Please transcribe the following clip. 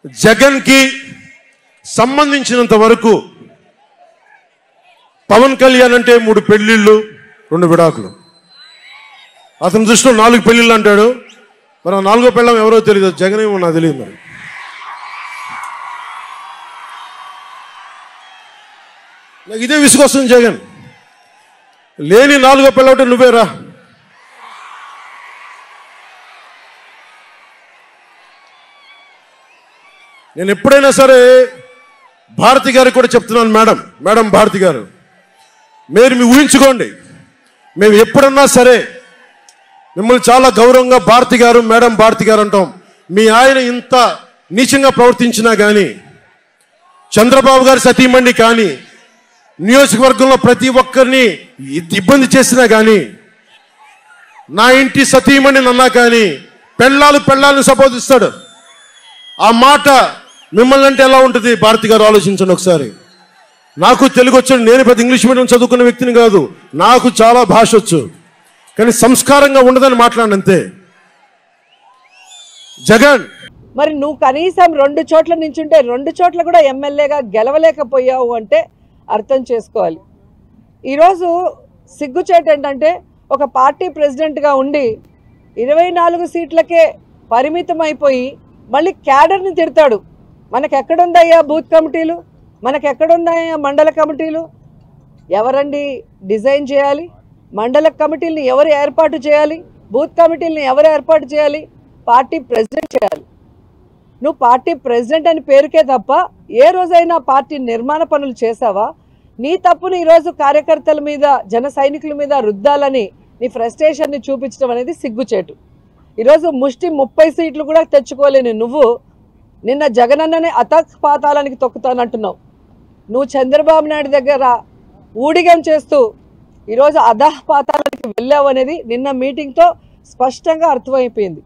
జగన్ కి సంబంధించినంత వరకు పవన్ కళ్యాణ్ అంటే 3 పెళ్లిళ్ళు 2 విడాకులు. అతని దృష్టిలో 4 పెళ్లిళ్ళు అంటాడు. మరి 4వ పెళ్ళం ఎవరో తెలియదు, జగన్ ఏమో నాకు తెలియదు. మరి నాకు ఇదే విసుగొస్తుంది. జగన్ లేని 4వ పెళ్ళంటే నువ్వేరా. నేను ఎప్పుడైనా సరే భారతి గారికి కూడా చెప్తున్నాను, మేడం భారతి గారు, మీరు ఊహించుకోండి, మేము ఎప్పుడన్నా సరే మిమ్మల్ని చాలా గౌరవంగా భారతి గారు, మేడం భారతి గారు అంటాం. మీ ఆయన ఇంత నీచంగా ప్రవర్తించినా కానీ, చంద్రబాబు గారి సతీమణి కానీ, నియోజకవర్గంలో ప్రతి ఒక్కరిని ఇబ్బంది చేసినా కానీ, నా ఇంటి సతీమణి అన్నా కానీ పెళ్ళాలను సంబోధిస్తాడు. ఆ మాట మిమ్మల్ని అంటే ఎలా ఉంటుంది భారతి గారు? ఆలోచించండి ఒకసారి. నాకు తెలుగు వచ్చాడు, నేను పెద్ద ఇంగ్లీష్ మీడియం చదువుకున్న వ్యక్తిని కాదు, నాకు చాలా భాష వచ్చు, కానీ సంస్కారంగా ఉండదని మాట్లాడినంతే. జగన్ మరి నువ్వు కనీసం 2 చోట్ల నించుంటే 2 చోట్ల కూడా ఎమ్మెల్యేగా గెలవలేకపోయావు అంటే అర్థం చేసుకోవాలి. ఈరోజు సిగ్గుచేటు ఏంటంటే ఒక పార్టీ ప్రెసిడెంట్గా ఉండి 24 సీట్లకే పరిమితం అయిపోయి మళ్ళీ క్యాడర్ని తిడతాడు. మనకెక్కడుందయ్యా బూత్ కమిటీలు, మనకెక్కడుందయ్యా మండల కమిటీలు? ఎవరండి డిజైన్ చేయాలి? మండల కమిటీలను ఎవరు ఏర్పాటు చేయాలి? బూత్ కమిటీలను ఎవరు ఏర్పాటు చేయాలి? పార్టీ ప్రెసిడెంట్ చేయాలి. నువ్వు పార్టీ ప్రెసిడెంట్ అని పేరుకే తప్ప ఏ రోజైనా పార్టీ నిర్మాణ పనులు చేసావా? నీ తప్పుని ఈరోజు కార్యకర్తల మీద, జన సైనికుల మీద రుద్దాలని నీ ఫ్రస్ట్రేషన్ని చూపించడం అనేది సిగ్గుచేటు. ఈరోజు ముష్టి 30 సీట్లు కూడా తెచ్చుకోలేని నువ్వు నిన్న జగనన్ననే అతపాతాలానికి తొక్కుతానంటున్నావు. నువ్వు చంద్రబాబు నాయుడు దగ్గర ఊడిగం చేస్తూ ఈరోజు అధపాతాలానికి వెళ్ళావు అనేది నిన్న మీటింగ్తో స్పష్టంగా అర్థమైపోయింది.